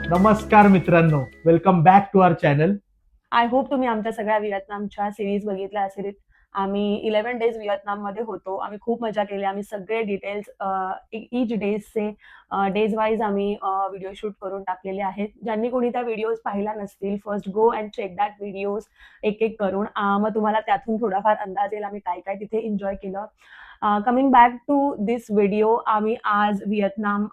नमस्कार मित्रांनो, welcome back to our channel. I hope तुम्ही आमच्या सगळ्या व्हिएतनामच्या सिरीज बघितल्या असेल. आम्ही 11 डेज व्हिएतनाममध्ये होतो. आम्ही खूप मजा केली. आम्ही सगळे डिटेल्स ईच डेजचे डेज वाईज आम्ही व्हिडिओ शूट करून टाकलेले आहेत. ज्यांनी कोणी त्या व्हिडिओज पाहिला नसतील, first go and check that videos एक करून. मग तुम्हाला त्यातून थोडाफार अंदाज येईल आम्ही काय काय तिथे एन्जॉय केलं. Coming back to this video, आम्ही आज व्हिएतनाम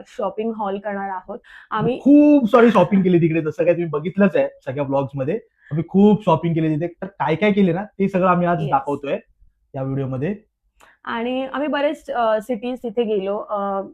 शॉपिंग हॉल करणार आहोत. आम्ही खूप सारी शॉपिंग केली तिकडे, जसं काय तुम्ही बघितलंच आहे सगळ्या ब्लॉग्स मध्ये. आम्ही खूप शॉपिंग केली तिथे, तर काय काय केले ना ते सगळं आम्ही आज Yes. दाखवतोय या व्हिडिओमध्ये. आणि आम्ही बरेच सिटीज तिथे गेलो.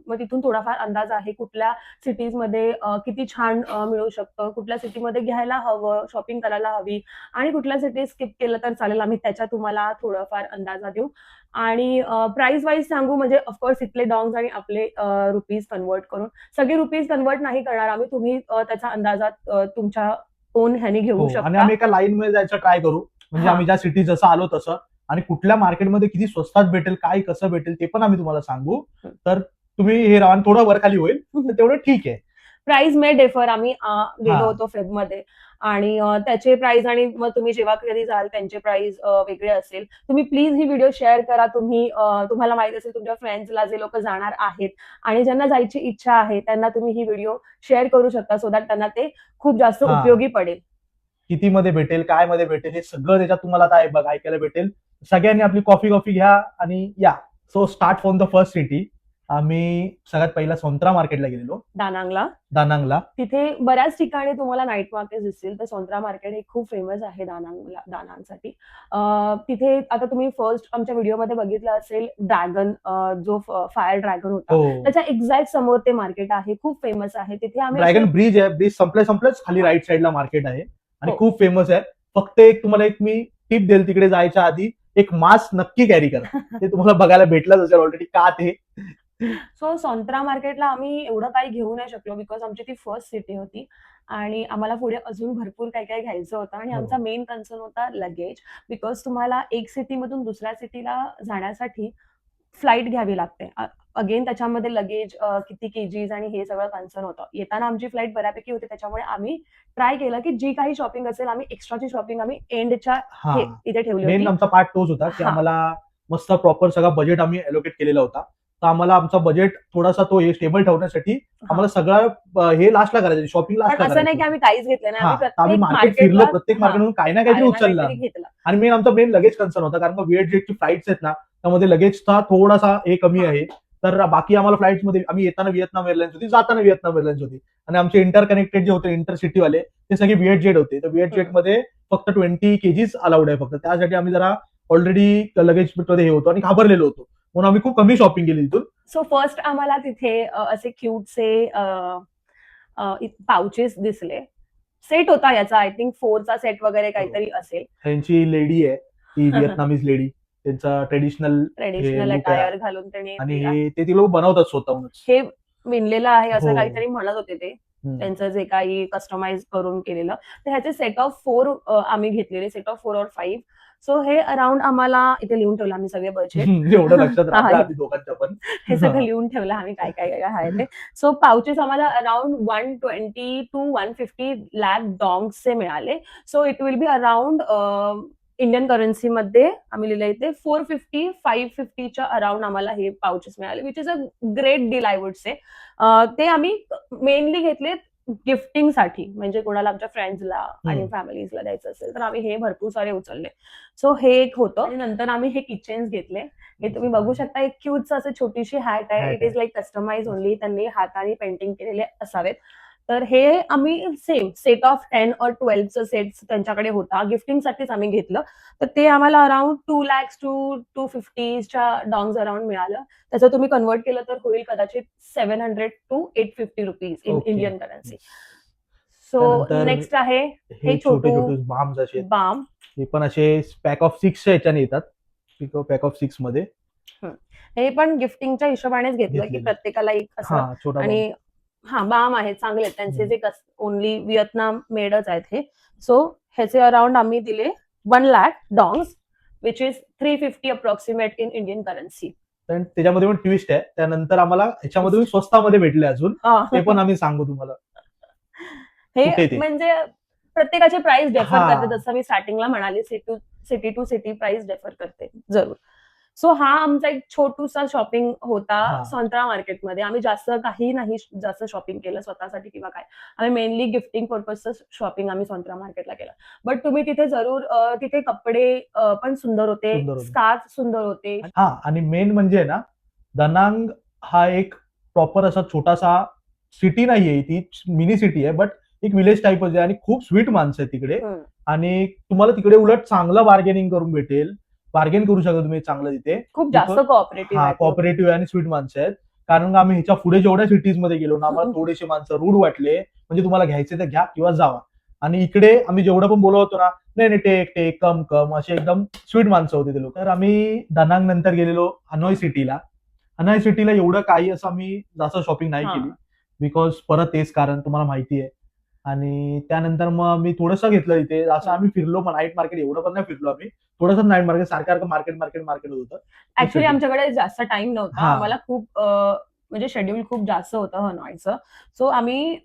मग तिथून थोडाफार अंदाज आहे कुठल्या सिटीजमध्ये किती छान मिळू शकतं, कुठल्या सिटीमध्ये घ्यायला हवं, शॉपिंग करायला हवी आणि कुठल्या सिटी स्किप केलं तर चालेल. आम्ही त्याच्या तुम्हाला थोडाफार अंदाजा देऊ आणि प्राइस वाईज सांगू. म्हणजे ऑफकोर्स इथले डॉंग्स आणि आपले रुपीज कन्वर्ट करून, सगळे रुपीज कन्वर्ट नाही करणार आम्ही. तुम्ही त्याचा अंदाजात तुमच्या ओन ह्याने घेऊ हो, आणि शकता. आम्ही एका लाईन मध्ये जायचं ट्राय करू, म्हणजे हा. आम्ही ज्या सिटी जसं आलो तसं, आणि कुठल्या मार्केटमध्ये किती स्वस्तात भेटेल, काय कसं भेटेल ते पण आम्ही तुम्हाला सांगू. तर तुम्ही हे राहून थोडं वर खाली होईल तर तेवढं ठीक आहे. प्राइस मे डिफर. आम्ही गेलो हा. होतो फेबमध्ये आणि त्याचे प्राइस आणि मग तुम्ही जेव्हा कधी जाल त्यांचे प्राइस वेगळे असेल. तुम्ही प्लीज ही व्हिडिओ शेअर करा. तुम्हाला माहित असेल तुमच्या फ्रेंड्सला जे लोक जाणार आहेत आणि ज्यांना जायची इच्छा आहे त्यांना तुम्ही ही व्हिडिओ शेअर करू शकता, सो दॅट त्यांना ते खूप जास्त हा. उपयोगी पडेल. किती मध्ये भेटेल, काय मध्ये भेटेल, हे सगळं त्याच्यात तुम्हाला आता बघा ऐकायला भेटेल. सगळ्यांनी आपली कॉफी घ्या आणि या. So start from the first city. आम्ही सगळ्यात पहिला सोंत्रा मार्केटला गेलेलो, दानांगला. दानांगला. तिथे बऱ्याच ठिकाणी तुम्हाला नाईट मार्केट दिसतील. तर सोंत्रा मार्केट हे खूप फेमस आहे दानांसाठी. तिथे आता तुम्ही फर्स्ट आमच्या व्हिडिओमध्ये बघितलं असेल ड्रॅगन, जो फायर ड्रॅगन होता, हो, त्याच्या एक्झॅक्ट समोर ते मार्केट आहे. खूप फेमस आहे तिथे. आम्ही ड्रॅगन ब्रिज आहे. ब्रिज संपलंच खाली हा. राईट साईडला मार्केट आहे आणि हो. खूप फेमस आहे. फक्त एक तुम्हाला एक मी टिप देईल, तिकडे जायच्या आधी एक मास्क नक्की कॅरी करा. ते तुम्हाला बघायला भेटलंच असेल ऑलरेडी का ते. सो सोंत्रा मार्केटला आम्ही एवढं काही घेऊ नाही शकलो बिकॉज आमची ती फर्स्ट सिटी होती आणि आम्हाला पुढे अजून भरपूर काय काय घ्यायचं होतं. आणि हो. आमचा मेन कन्सर्न होता लगेज. बिकॉज तुम्हाला एक सिटीमधून दुसऱ्या सिटीला जाण्यासाठी फ्लाईट घ्यावी लागते. अगेन त्याच्यामध्ये लगेज किती केजीज आणि हे सगळं कन्सर्न होतं. येताना आमची फ्लाईट बऱ्यापैकी होती, त्याच्यामुळे आम्ही ट्राय केलं की जी काही शॉपिंग असेल आम्ही एक्स्ट्राची शॉपिंग आम्ही एंडच्या हा, इथे ठेवली मेन होती. आमचा पार्ट तोच होता की हा. आम्हाला मस्त प्रॉपर सगळा बजेट आम्ही अलोकेट केलेला होता. तर आम्हाला आमचा बजेट थोडासा तो हे स्टेबल ठेवण्यासाठी आम्हाला सगळं हे लास्टला करायचं, शॉपिंग पण लास्टला असं नाही की करायचं. आम्ही काहीच घेतलं नाही. हा, आम्ही तर आम्ही प्रत्येक मार्केट फिरलो, मार्केटला प्रत्येक मार्केटमधून काही ना काहीतरी उचललं. घेतलं. आणि मेन आमचा लगेज कन्सर्न होता, कारण विएट जेटची फ्लाईट्स आहेत ना, त्यामध्ये लगेजचा थोडासा हे कमी आहे. तर बाकी आम्हाला फ्लाईट्स मध्ये आम्ही येताना व्हिएतनाम एअरलाइन्स होती, जाताना व्हिएतनाम एअरलाइन्स होती. आणि आमचे इंटरकनेक्टेड जे होते इंटरसिटी वाले ते सगळे विएट जेट होते. तर विएट जेट मध्ये फक्त 20 केजीज अलाउड आहे फक्त. त्यासाठी आम्ही जरा ऑलरेडी लगेज मध्ये हे होतो आणि घाबरलेलो होतो, म्हणून आम्ही खूप कमी शॉपिंग केली तिथून. सो फर्स्ट आम्हाला तिथे असे क्यूटचे पाउचेस दिसले. सेट होता याचा, आय थिंक 4चा सेट वगैरे काहीतरी असेल. त्यांची लेडी आहे ती व्हिएतनामीज लेडी, त्यांचा ट्रेडिशनल अटायर घालून त्याने आणि ते लोक बनवतात स्वतःहूनच. हे विणलेलं आहे असं हो. काहीतरी म्हणत होते ते. त्यांचं जे काही कस्टमाइज करून केलेलं. तर ह्याचे सेट ऑफ 4 आम्ही घेतलेले, सेट ऑफ 4 और 5. सो हे अराउंड आम्हाला इथे लिहून ठेवलं आम्ही सगळे बजेट. एवढं लक्षात राहतं आम्ही दोघांच्या पण. हे सगळं लिहून ठेवलं आम्ही काय काय काय आहे ते. सो पाउचेस आम्हाला अराउंड 120 to 150 लाख डॉंग्सचे मिळाले. So it will be around Indian करन्सीमध्ये आम्ही लिहिलं इथे 450-550च्या अराउंड आम्हाला हे पाउचेस मिळाले, which is a great deal I would say. ते आम्ही मेनली घेतले गिफ्टिंगसाठी, म्हणजे कोणाला आमच्या फ्रेंड्सला आणि फॅमिलीजला द्यायचं असेल तर आम्ही हे भरपूर सारे उचलले. सो हे एक होतं. आणि नंतर आम्ही हे किचन्स घेतले. हे तुम्ही बघू शकता, एक क्यूटचं असं छोटीशी हॅट आहे. It is like customize only. त्यांनी हाताने पेंटिंग केलेले असावेत. तर हे आम्ही सेम सेट ऑफ 10 or 12चं सेट त्यांच्याकडे होता, गिफ्टिंगसाठीच आम्ही घेतलं. तर ते आम्हाला अराउंड 2 lakhs to 250च्या डॉंग्स अराउंड मिळालं. त्याचं तुम्ही कन्वर्ट केलं तर होईल कदाचित 700 to 850 rupees in Indian currency. So next आहे हे छोटे छोटे बाम. हे पण असे पॅक ऑफ 6च्या याच्याने येतात, पॅक ऑफ 6 मध्ये. हे पण गिफ्टिंगच्या हिशोबानेच घेतलं की प्रत्येकाला एक असं. छोटा आणि बाम आहेत चांगले आहेत त्यांचे, जे ओनली व्हिएतनाम मेडच आहेत हे. सो ह्याचे अराउंड आम्ही दिले 1 lakh dongs, which is 350 approximate in Indian currency. त्याच्यामध्ये पण ट्विस्ट आहे, त्यानंतर आम्हाला ह्याच्यामध्ये स्वस्तामध्ये भेटले अजून, ते पण आम्ही सांगू तुम्हाला. कुठे हे ते म्हणजे प्रत्येकाचे प्राइस डेफर हा. करते, जसं मी स्टार्टिंगला म्हणाले city to city price differ करते जरूर. सो हा आमचा एक छोटूसा शॉपिंग होता हा. संत्रा मार्केटमध्ये. आम्ही जास्त काही नाही जास्त शॉपिंग केलं स्वतःसाठी किंवा काय. आम्ही मेनली गिफ्टिंग पर्पजचं शॉपिंग आम्ही संत्रा मार्केटला केलं. बट तुम्ही तिथे जरूर तिथे कपडे पण सुंदर होते, सुंदर होते. स्कार्फ सुंदर होते. हा, आणि मेन म्हणजे ना, दनांग हा एक प्रॉपर असा छोटासा सिटी नाहीये, ती मिनी सिटी आहे, बट एक विलेज टाईपच आहे आणि खूप स्वीट माणसं आहेत तिकडे. हम्म. आणि तुम्हाला तिकडे उलट चांगलं बार्गेनिंग करून भेटेल. बार्गेन करू शकता तुम्ही चांगलं तिथे. खूप जास्त कोऑपरेटिव्ह हा, आहे. कॉपरेटिव्ह आणि स्वीट माणसं आहेत. कारण आम्ही ह्याच्या पुढे जेवढ्या सिटीज मध्ये गेलो ना, आम्हाला थोडेसे माणसं रूढ वाटले, म्हणजे तुम्हाला घ्यायचे तर घ्या किंवा जावा. आणि इकडे आम्ही जेवढं पण बोलत होतो ना, नाही नाही टेक टेक कम कम, असे एकदम स्वीट माणसं होते ते लोक. तर आम्ही दनांग नंतर गेलेलो हनॉय सिटीला. हनॉय सिटीला एवढं काही असं आम्ही जास्त शॉपिंग नाही हा. केली, बिकॉज परत तेच कारण तुम्हाला माहिती आहे. आणि त्यानंतर मग आम्ही थोडंसं घेतलं इथे, असं आम्ही फिरलो, मग नाईट मार्केट एवढं पण नाही फिरलो आम्ही, थोडंसं नाईट मार्केट सारखं मार्केट मार्केट मार्केट होत होतं. ऍक्च्युली आमच्याकडे जास्त टाइम नव्हता. हा. आम्हाला खूप म्हणजे शेड्यूल खूप जास्त होतं हनॉयचं. सो आम्ही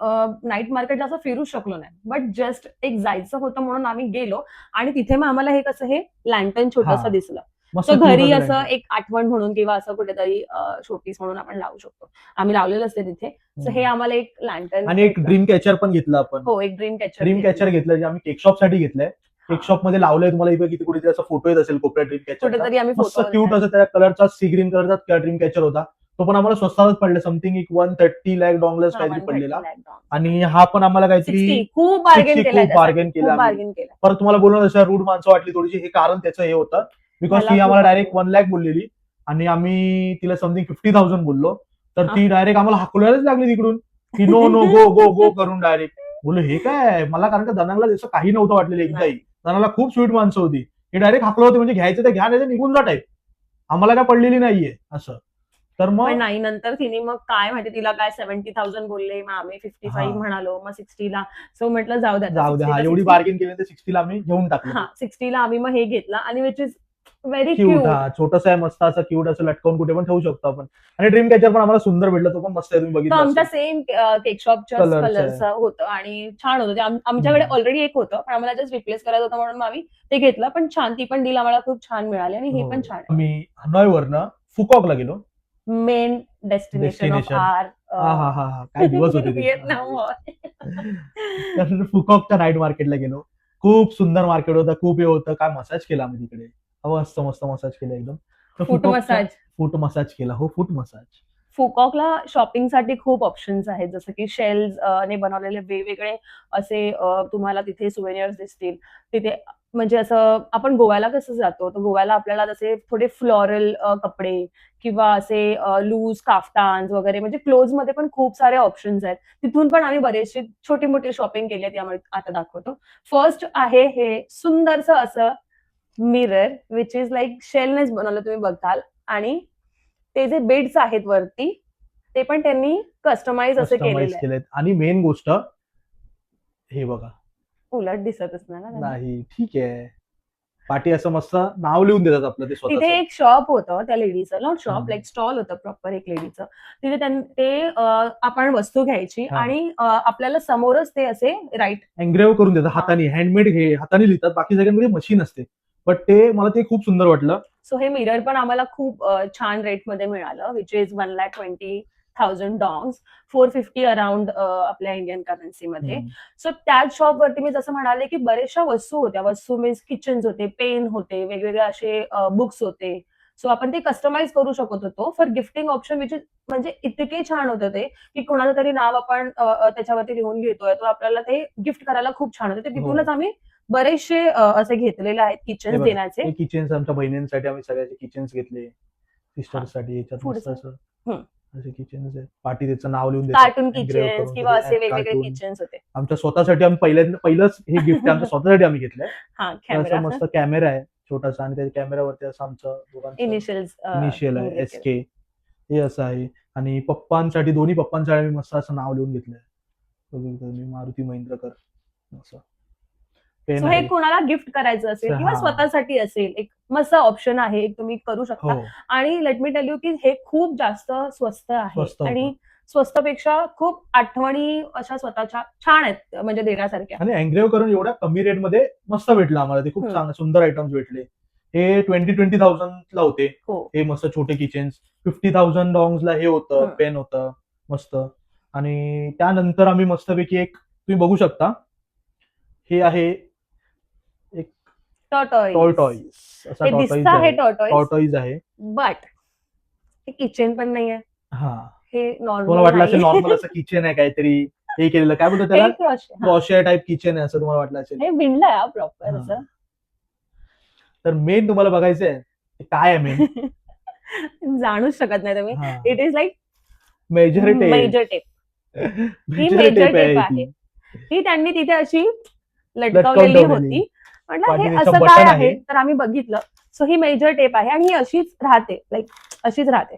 नाईट मार्केट जास्त फिरू शकलो नाही. बट जस्ट एक जायचं होतं म्हणून आम्ही गेलो आणि तिथे मग आम्हाला हे कसं हे लँटर्न छोटंसं हा. दिसलं. मस्त सो cute घरी होतं असं lantern. एक आठवण म्हणून किंवा असं कुठेतरी शोपीस म्हणून आपण लावू शकतो. आम्ही लावलेलं असते तिथे. सो हे आम्हाला एक लँटर्न आणि एक ड्रीम कॅचर पण घेतलं आपण. हो, एक ड्रीम कॅचर ड्रीम कॅचर घेतलं, जे आम्ही केक शॉप साठी घेतलंय. केक शॉप मध्ये लावलंय, तुम्हाला इथे किती कुठे असा फोटो येत असेल कोपऱ्यात ड्रीम कॅचरचा. कुठेतरी आम्ही मस्त फोटो क्यूट असं त्या कलरचा सी ग्रीन कलरचा ड्रीम कॅचर होता. तो पण आम्हाला स्वस्तातच पडला, समथिंग एक 130 लाख डॉलर्स काहीतरी पडलेला. आणि हा पण आम्हाला काहीतरी 60 खूप बार्गेन 60 केलं, खूप बार्गेन केलं आम्ही. बार्गेन केलं. परत तुम्हाला बोललो जसं रूड माणसं वाटली थोडीशी, हे कारण त्याचं हे होतं, बिकॉज मला ती खूप आम्हाला डायरेक्ट आवडलं. 1 लाख बोललेली आणि आम्ही तिला समथिंग 50,000 बोललो. तर हा. ती डायरेक्ट आम्हाला हाकलायलाच लागली तिकडून, की नो नो गो गो गो करून डायरेक्ट. बोललो हे काय आहे? मला कारण का दनांगला जसं काही नव्हतं वाटलेलं एकदाही. दनाला खूप स्वीट माणसं होती. हे डायरेक्ट हाकलं होते, म्हणजे घ्यायचं तर घ्या, नाही तर निघून जा टाईप. आम्हाला काय पडलेली नाहीये असं. तर पण मग नाही, नंतर तिने मग काय माहिती तिला काय 70,000 बोलले, मग आम्ही 55 हा. म्हणालो, मग 60ला. सो म्हटलं जाऊ द्या, जाऊ दे, हा, एवढी बार्गेन केली तर 60ला आम्ही घेऊन टाकलं. हा 60ला आम्ही मग हे घेतलं आणि which is very cute. Cute. हा, छोटंसं आहे, मस्त असं क्यूट असं लटकवून कुठे पण ठेवू शकतो आपण. आणि ड्रीम कॅचर पण आम्हाला सुंदर भेटलं, तो पण मस्त आहे, तुम्ही तो बघितलं आमच्या असेल. सेम केक शॉपच्या Colours आहे. कलरचं होतं आणि छान होतं ते. आमच्याकडे ऑलरेडी एक होतं, पण आम्हाला जस्ट रिप्लेस करायचं होतं म्हणून मग आम्ही ते घेतलं. पण छान, ती पण डील आम्हाला खूप छान मिळाली आणि हे पण छान आहे. आम्ही हनॉयवरनं फुकॉकला गेलो. Main destination of destination. आर हा हा हा हा, काय दिवस होते ते. व्हिएतनाम. तर फुकॉकच्या नाईट मार्केटला गेलो. खूप सुंदर मार्केट होतं, खूप हे होतं. काय मसाज केला आम्ही तिकडे. मस्त मस्त मसाज केला एकदम. तर फूट मसाज. फूट मसाज केला. हो, फूट मसाज. फुकॉकला शॉपिंगसाठी खूप ऑप्शन्स आहेत, जसं की शेल्स ने बनवलेले वेगवेगळे असे तुम्हाला तिथे सुवेनियर्स दिसतील. तिथे म्हणजे असं आपण गोव्याला कसं जातो, तर गोव्याला आपल्याला तसे थोडे फ्लोरल कपडे किंवा असे लूज काफ्तान्स वगैरे म्हणजे क्लोथ मध्ये पण खूप सारे ऑप्शन्स आहेत. तिथून पण आम्ही बरेचसे छोटी मोठी शॉपिंग केली आहे, त्यामुळे आता दाखवतो. फर्स्ट आहे हे सुंदरसं असं मिरर विच इज लाईक शेलनेच बनवलं, तुम्ही बघाल. आणि ते जे बेड्स आहेत वरती, ते पण त्यांनी कस्टमाइज असे केलेले कस्टमाइज आहे. केलेत. आणि मेन गोष्ट हे बघा. उलट दिसतच नाही ना त्यांना. नाही, ठीक आहे. पाठी असं मस्त नाव लिहून देतात आपलं ते तिथे स्वतःचं. एक शॉप होतं त्या लेडीचं, नॉट शॉप, हम्म. लाईक स्टॉल होतं प्रॉपर एक लेडीचं. तिथे ते आपण वस्तू घ्यायची हा. आणि आपल्याला समोरच ते असे राईट एन्ग्रेव्ह करून देतात हा. हाताने, हँडमेड हे हाताने लिहितात. बाकी सगळ्यांमध्ये मशीन असते, बट ते मला ते खूप सुंदर वाटलं. सो हे मिरर पण आम्हाला खूप छान रेटमध्ये मिळालं, विच इज 1,20,000 डॉंग्स, 450 अराउंड आपल्या इंडियन करन्सीमध्ये. सो त्याच शॉपवरती मी जसं म्हणाले की बऱ्याचशा वस्तू होत्या. वस्तू मीन्स किचन्स होते, पेन होते, वेगवेगळे असे बुक्स होते. सो आपण ते कस्टमाइज करू शकत होतो for gifting option, which is म्हणजे इतके छान होतं ते की कोणाचं तरी नाव आपण त्याच्यावरती लिहून घेतोय, तो आपल्याला ते गिफ्ट करायला खूप छान होतं. ते तिथूनच आम्ही बरेचसे असे घेतलेले आहेत किचन्स देण्याचे. किचन्स आमच्या बहिणींसाठी आम्ही सगळ्याचे किचन्स घेतले, सिस्टर्ससाठी. याच्यात मस्त असं असे किचन्स आहेत, पाठी त्याचं नाव लिहून देतात, कार्टून engrave किचन्स करून किंवा सगळे असे वेगवेगळे cartoon. किचन्स होते. आमच्या स्वतःसाठी आम्ही पहिलंच हे गिफ्ट आमच्या स्वतःसाठी आम्ही घेतलंय. हा, तर कॅमेरा, असं मस्त कॅमेरा आहे छोटासा, आणि त्या कॅमेऱ्यावरती असं आमचं दोघांचं इनिशियल आहे, SK हे असं आहे. आणि पप्पांसाठी, दोन्ही पप्पांसाठी आम्ही मस्त असं नाव लिहून घेतलंय, मारुती महेंद्रकर असं. सो हे कोणाला गिफ्ट करायचं असेल किंवा स्वतःसाठी असेल, एक मस्त ऑप्शन आहे, एक तुम्ही करू शकता. आणि लेट मी टेल यू की हे खूप जास्त स्वस्त आहे आणि स्वस्तपेक्षा खूप आठवणी अशा स्वतःच्या छान आहेत म्हणजे देण्यासारख्या. आणि एंग्रेव करून एवढ्या कमी रेटमध्ये मस्त भेटलं आम्हाला. ते खूप सुंदर आयटम्स भेटले. हे 20,000 ला होते. हो. हे मस्त छोटे किचन्स. 50,000 डॉंग्सला हे होतं, पेन होतं मस्त. आणि त्यानंतर आम्ही मस्तपैकी एक तुम्ही बघू शकता, हे आहे एक टॉर्टॉइज. असा टॉर्टॉइज आहे. बट हे किचन पण नाहीये. हा, हे तुम्हाला नॉर्मल वाटलं असेल नॉर्मल असं किचन आहे काहीतरी हे केलेलं, काय बोलतो त्याला, क्रॉशिया टाईप किचन आहे असं तुम्हाला वाटलं असेल. हे विणलंय प्रॉपर असं. तर मेन तुम्हाला बघायचं आहे काय आहे मेन जाणूच शकत नाही तुम्ही. It is like measure tape. He measure tape आहे. ही त्यांनी तिथे अशी लटकवलेली होती. म्हटलं हे असं काय आहे, तर आम्ही बघितलं. सो ही मेजर टेप आहे आणि ही अशीच राहते, लाईक अशीच राहते.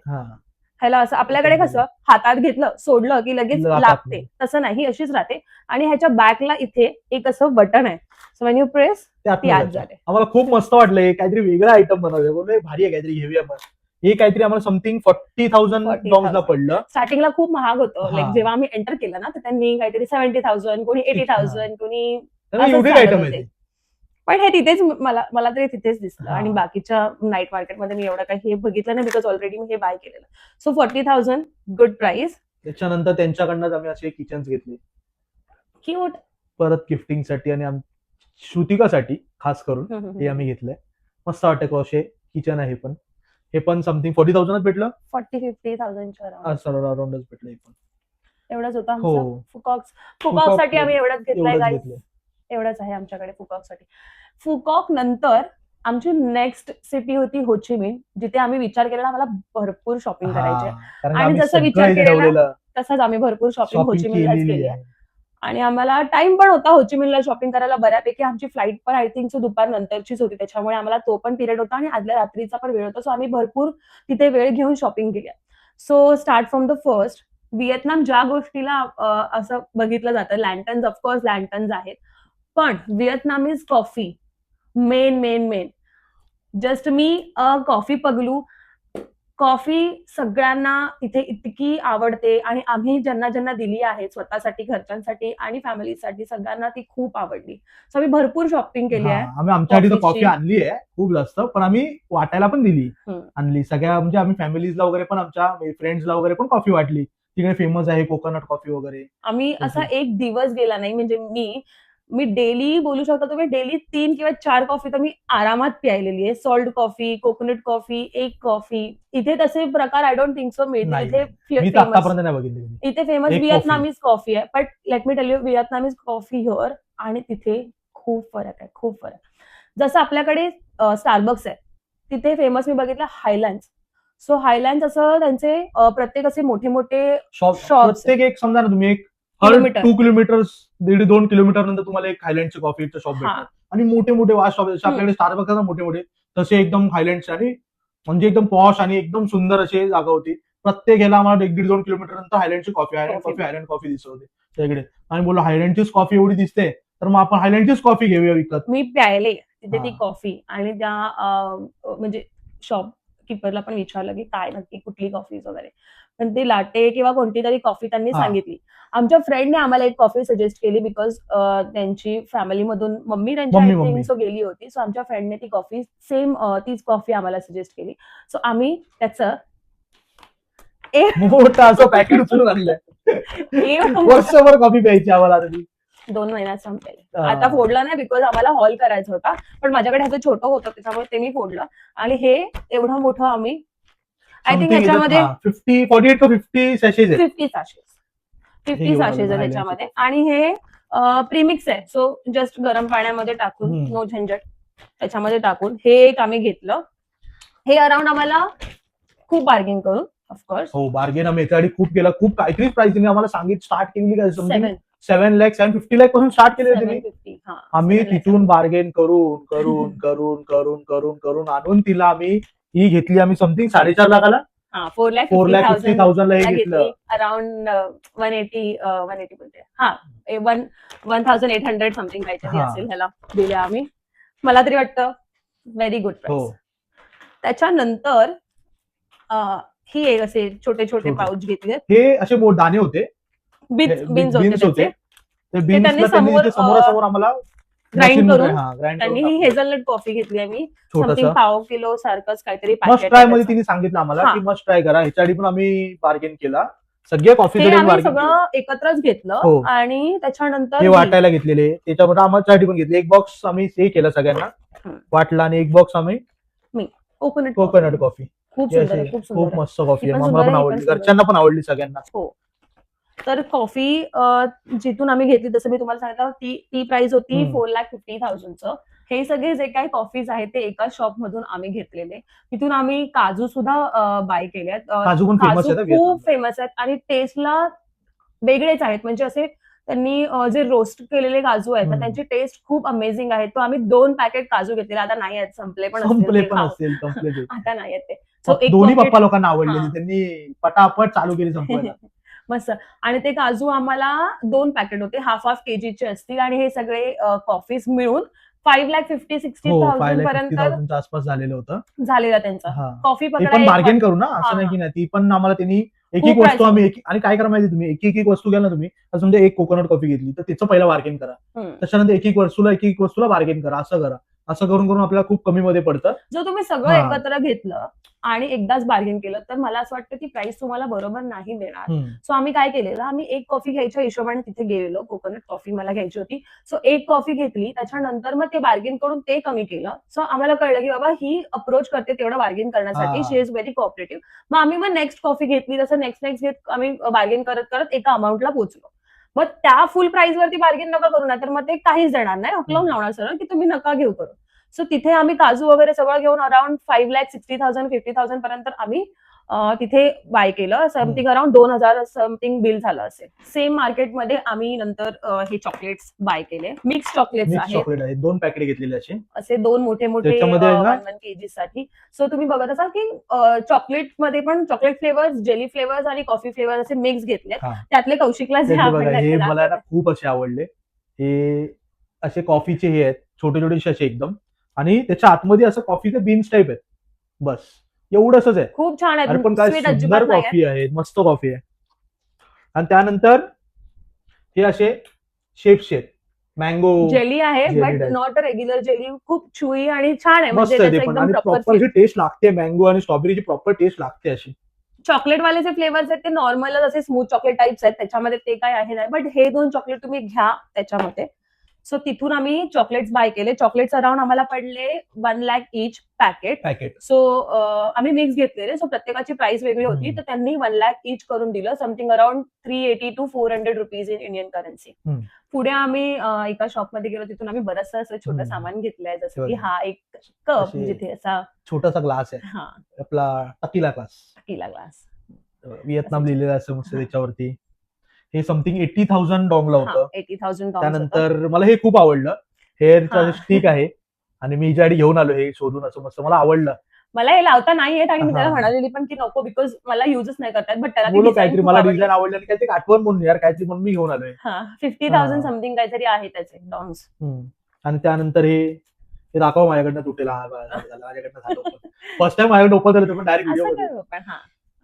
ह्याला असं आपल्याकडे कसं हातात घेतलं सोडलं की लगेच लागते, तसं नाही, ही अशीच राहते. आणि ह्याच्या बॅकला इथे एक असं बटन आहे. सो व्हेन यू प्रेस ती आत जाते. आम्हाला खूप मस्त वाटलं, काहीतरी वेगळा आयटम बनवलं, बोललो भारी आहे, काहीतरी घेऊया आपण. हे काहीतरी आम्हाला समथिंग 40,000 डॉंग्सला पडलं. स्टार्टिंगला खूप महाग होतं. लाईक जेव्हा आम्ही एंटर केलं ना, तर त्यांनी काहीतरी 70,000, कोणी 80,000, कोणी एवढे आयटम आहे. पण हे तिथेच मला तरी तिथेच दिसलं. आणि बाकीच्या नाईट मार्केटमध्ये मी एवढं काही हे बघितलं नाही, बिकॉज ऑलरेडी मी हे बाय केलेलं. So 40,000 good price. त्याच्यानंतर त्यांच्याकडनं आम्ही असे किचन्स घेतले, क्यूट, परत गिफ्टिंगसाठी आणि श्रुतिकासाठी खास करून हे आम्ही घेतलंय. मस्त वाटतं क्रॉशे किचन आहे. पण हे पण समथिंग 40,000 भेटलं. 40-50,000 अराउंडच भेटलं. हे पण एवढंच होतं आमचं. फुकॉक साठी आम्ही एवढंच घेतलंय. एवढंच आहे आमच्याकडे फुकॉक साठी. फुकॉक नंतर आमची नेक्स्ट सिटी होती होचिमिन, जिथे आम्ही विचार केलेला आम्हाला भरपूर शॉपिंग करायचे. आणि जसं विचार केलेला तसंच आम्ही भरपूर शॉपिंग होचिमिनलाच केली आहे. आणि आम्हाला टाइम पण होता होचिमिनला शॉपिंग करायला बऱ्यापैकी. आमची फ्लाईट पण आय थिंक दुपार नंतरचीच होती, त्याच्यामुळे आम्हाला तो पण पिरियड होता आणि आदल्या रात्रीचा पण वेळ होता. सो आम्ही भरपूर तिथे वेळ घेऊन शॉपिंग केली. So start from the first, Vietnam ज्या गोष्टीला असं बघितलं जातं, लँटन्स, ऑफकोर्स लँटन्स आहेत, पण व्हिएतनामीज कॉफी मेन. जस्ट मी कॉफी पगलू. कॉफी सगळ्यांना तिथे इतकी आवडते आणि आम्ही ज्यांना दिली आहे स्वतःसाठी, घरच्यांसाठी आणि फॅमिलीसाठी, सगळ्यांना ती खूप आवडली. सो आम्ही भरपूर शॉपिंग केली आहे. आम्ही आमच्यासाठी तर कॉफी आणली आहे खूप जास्त, पण आम्ही वाटायला पण दिली, आणली सगळ्या. म्हणजे आम्ही फॅमिलीजला वगैरे पण, आमच्या फ्रेंड्सला वगैरे पण कॉफी वाटली. तिकडे फेमस आहे कोकोनट कॉफी वगैरे. आम्ही असा एक दिवस गेला नाही, म्हणजे मी डेली बोलू शकतो तुम्ही, डेली 3 किंवा 4 कॉफी तर मी आरामात प्यायलेली आहे. सॉल्ट कॉफी, कोकोनट कॉफी, एक कॉफी. इथे तसे प्रकार आय डोंट थिंक सो मिळतील. इथे फेमस व्हिएतनामीज कॉफी आहे. But let me tell you, व्हिएतनामीज coffee here आणि तिथे खूप फरक आहे, खूप फरक. जसं आपल्याकडे स्टारबक्स आहे, तिथे फेमस मी बघितलं हायलँड्स. सो हायलँड्स असं त्यांचे प्रत्येक असे मोठे मोठे शॉप्स, प्रत्येक एक समजा ना तुम्ही, एक 2 किलोमीटर 1.5-2 किलोमीटर नंतर तुम्हाला एक हायलँडचं कॉफीचं शॉप भेटतं. आणि मोठे वाश शॉप, आपल्याकडे स्टारबक्स ना मोठे तसे एकदम हायलँडचे, आणि म्हणजे एकदम पॉश आणि एकदम सुंदर अशी जागा होती. प्रत्येक ह्याला आम्हाला 1-1.5-2 किलोमीटर नंतर हायलँडची कॉफी, हायलँड कॉफी दिसत होती त्याकडे. आणि बोललो हायलँडचीच कॉफी एवढी दिसते, तर मग आपण हायलँडचीच कॉफी घेऊया विकत. मी प्यायले तिथे ती कॉफी. आणि त्या म्हणजे शॉप कीपरला पण विचारलं की काय नक्की कुठली कॉफी वगैरे, पण ती लाटे किंवा कोणती तरी कॉफी त्यांनी सांगितली. आमच्या फ्रेंडने आम्हाला एक कॉफी सजेस्ट केली, बिकॉज त्यांची फॅमिलीमधून मम्मी त्यांच्या गेली होती. सो आमच्या फ्रेंडने ती कॉफी सेम तीच कॉफी आम्हाला सजेस्ट केली. सो आम्ही त्याचं एक मोठं असं पॅकेट उचलून आणलंय. वर्षभर कॉफी प्यायची आम्हाला. 2 महिन्यात संपेल. आता फोडलं नाही बिकॉज आम्हाला हॉल करायचा होता, पण माझ्याकडे ह्याचं छोटं होतं त्याच्यामुळे ते मी फोडलं. आणि हे एवढं मोठं आम्ही आय थिंक ह्याच्यामध्ये 50 सॅशेज आहेत. 50 सॅशेज आहे त्याच्यामध्ये. आणि हे प्रीमिक्स आहे. सो जस्ट गरम पाण्यामध्ये टाकून, नो झंझट, त्याच्यामध्ये टाकून हे एक आम्ही घेतलं. हे अराउंड आम्हाला खूप बार्गेन करून, ऑफकोर्स. हो, बार्गेन आम्ही याच्यासाठी खूप केला. खूप काहीतरी प्राइसिंग आम्हाला सांगितलं, स्टार्ट केली काय 7 लाख 750 लाख पासून स्टार्ट केले होते. आम्ही तिथून बार्गेन करून आणून तिला आम्ही ही घेतली. आम्ही समथिंग 4.5 लाखाला, 4,50,000 हे घेतलं. अराउंड 180 बोलते, 1,800 समथिंग काहीतरी असेल ह्याला दिले आम्ही. मला तरी वाटतं व्हेरी गुड प्राइस. त्याच्यानंतर ही एक असे छोटे छोटे छोटे. पाऊच घेतले, हे असे दाणे होते, बीन्स बीन्स होते होते. त्याचे. ते त्यांनी बीन्सला समोर, त्यांनी समोरासमोर आम्हाला ग्राइंड machine मध्ये, करून ग्राइंड त्यांनी करून ही हेझलनट कॉफी घेतली आम्ही, समथिंग छोटस पाव किलो सारखंच काहीतरी मस्ट पॅकेट ट्राय आहे मध्ये त्याचं. तिने सांगितलं आम्हाला हा. की मस्ट ट्राय करा. ह्याच्या आधी पण आम्ही बार्गेन केला, सगळ्या कॉफी हे साठी आम्ही बार्गेन केलं. सगळं एकत्रच घेतलं हो. आणि त्याच्यानंतर हे वाटायला घेतलेले, त्याच्यामध्ये आम्हाला पण घेतले. एक बॉक्स आम्ही हे केलं सगळ्यांना वाटला, आणि एक बॉक्स आम्ही कोकोनट कॉफी. खूप सुंदर आहे, खूप सुंदर खूप आहे. मस्त कॉफी ही आहे, पण मला सुंदर पण आहे, ही पण आवडली, सुंदर घरच्यांना पण आवडली सगळ्यांना. हो. तर कॉफी जिथून आम्ही घेतली, जसं मी तुम्हाला सांगितलं, ती प्राइस होती 4,50,000. हे सगळे जे काही कॉफीज आहेत ते एका शॉप मधून आम्ही घेतलेले. तिथून आम्ही काजू सुद्धा बाय केले. काजू पण फेमस काजू आहे खूप फेमस आहेत आणि टेस्टला वेगळेच आहेत. म्हणजे असे त्यांनी जे रोस्ट केलेले काजू आहेत ना, त्यांची टेस्ट खूप अमेझिंग आहे. तो आम्ही 2 पॅकेट काजू घेतलेले. आता नाही आहेत, संपले पण असतील. आता नाही आहेत ते. सो एक दोन्ही pocket- पप्पा लोकांना आवडलेली, हा. त्यांनी पटापट चालू केली संपवायला. मस्त. आणि ते काजू आम्हाला 2 पॅकेट होते, हाफ केजीचे असतील, आणि हे सगळे कॉफीज मिळून 5,50,000-60,000 पर्यंत 5,50,000 आसपास झालेलं होतं. झालेला त्यांचा. हा. कॉफी ते पकडा पण एक बार्गेन करू ना, असं हा, नाही की नाही. ती पण आम्हाला त्यांनी एक खूप वस्तू price आम्ही आणि काय करा माहिती तुम्ही, एक वस्तू घ्या ना तुम्ही. आता समजा एक कोकोनट कॉफी घेतली तर त्याचं पहिला बार्गेन करा, त्याच्यानंतर एक वस्तूला बार्गेन करा. असं करा. असं करून करून आपल्याला खूप कमी मध्ये पडतं. जर तुम्ही सगळं एकत्र घेतलं आणि एकदाच बार्गेन केलं तर मला असं वाटतं ती प्राइस तुम्हाला बरोबर नाही देणार. सो आम्ही काय केलेलं, आम्ही एक कॉफी घ्यायच्या हिशोबाने तिथे गेलेलो. कोकोनट कॉफी मला घ्यायची होती. सो एक कॉफी घेतली, त्याच्यानंतर मग ते बार्गेन करून ते कमी केलं. सो आम्हाला कळलं की बाबा ही अप्रोच करते तेवढं बार्गेन करण्यासाठी, शी इज व्हेरी कोऑपरेटिव्ह. मग आम्ही नेक्स्ट कॉफी घेतली, तसं नेक्स्ट घेत आम्ही बार्गेन करत करत एका अमाऊंटला पोहोचलो. मग त्या फुल प्राइस वरती बार्गेन नका करू, तर मग ते काहीच देणार नाही, हकलवून लावणार सरळ की तुम्ही नका घेऊ करू. सो तिथे आम्ही काजू वगैरे सगळं घेऊन अराउंड 5,60,000 50,000 पर्यंत आम्ही तिथे बाय केलं. समथिंग अराउंड 2,000 समथिंग बिल झालं असेल. सेम मार्केटमध्ये आम्ही नंतर हे चॉकलेट्स बाय केले. मिक्स चॉकलेट्स आहेत, 2 पॅकेट घेतलेले असे 2 मोठे मोठे 1 केजी साठी. सो तुम्ही बघत असाल की चॉकलेट मध्ये पण चॉकलेट फ्लेवर्स, जेली फ्लेवर्स आणि कॉफी फ्लेवर्स असे मिक्स घेतले. त्यातले कौशिकला जे हे मला खूप असे आवडले. हे असे कॉफीचे हे आहेत, छोटे छोटे असे एकदम, आणि त्याच्या आतमध्ये असं कॉफीचे बीन्स टाईप आहेत. बस एवढंच आहे. खूप छान आहे, पण काय सुंदर कॉफी आहे, मस्त कॉफी आहे. आणि त्यानंतर हे असे शेप्स आहेत, मँगो जेली आहे, but not a regular jelly. खूप चुई आणि छान आहे, मस्त म्हणजे आहे. पण प्रॉपर टेस्ट लागते, मँगो आणि स्ट्रॉबेरीची प्रॉपर टेस्ट लागते अशी. चॉकलेट वाले जे फ्लेवर्स आहेत ते नॉर्मलच असे स्मूथ चॉकलेट टाइप्स आहेत, त्याच्यामध्ये ते काय आहे नाही. बट हे 2 चॉकलेट तुम्ही घ्या त्याच्यामध्ये. सो तिथून आम्ही चॉकलेट्स बाय केले. चॉकलेट्स अराउंड आम्हाला पडले 1 लाख ईच पॅकेट. सो आम्ही मिक्स घेतलेले. सो प्रत्येकाची प्राइस वेगळी होती, तर त्यांनी 1 लाख ईच करून दिलं. Something around 380 to 400 rupees in Indian currency. पुढे आम्ही एका शॉपमध्ये गेलो, तिथून आम्ही बरंचसं असं छोटं सामान घेतलंय, जसं की हा एक कप, जिथे असा छोटासा ग्लास आहे, आपला टकीला ग्लास, व्हिएतनाम लिहिलेलं असं मस्त त्याच्यावरती. हे समथिंग 80,000 डॉंगला होतं. 80,000 त्यानंतर मला हे खूप आवडलं. हेअरचा स्टिक आहे, आणि मी हिच्यासाठी घेऊन आलो हे शोधून, असं मस्त मला आवडलं. मला हे लावता नाही येत, आणि मी त्याला म्हणालेली पण की नको, बिकॉज मला युजच नाही करतात. बट त्याला काहीतरी मला डिझाईन आवडलं, आणि काहीतरी आठवण म्हणून यार काहीतरी म्हणून मी घेऊन आलोय. 50,000 समथिंग काहीतरी आहे त्याचे डॉंग्स. आणि त्यानंतर हे दाखव माझ्याकडनं तुटेला, माझ्याकडनं झालं फर्स्ट टाइम माझ्याकडे ओपन झालं, पण डायरेक्ट व्हिडिओ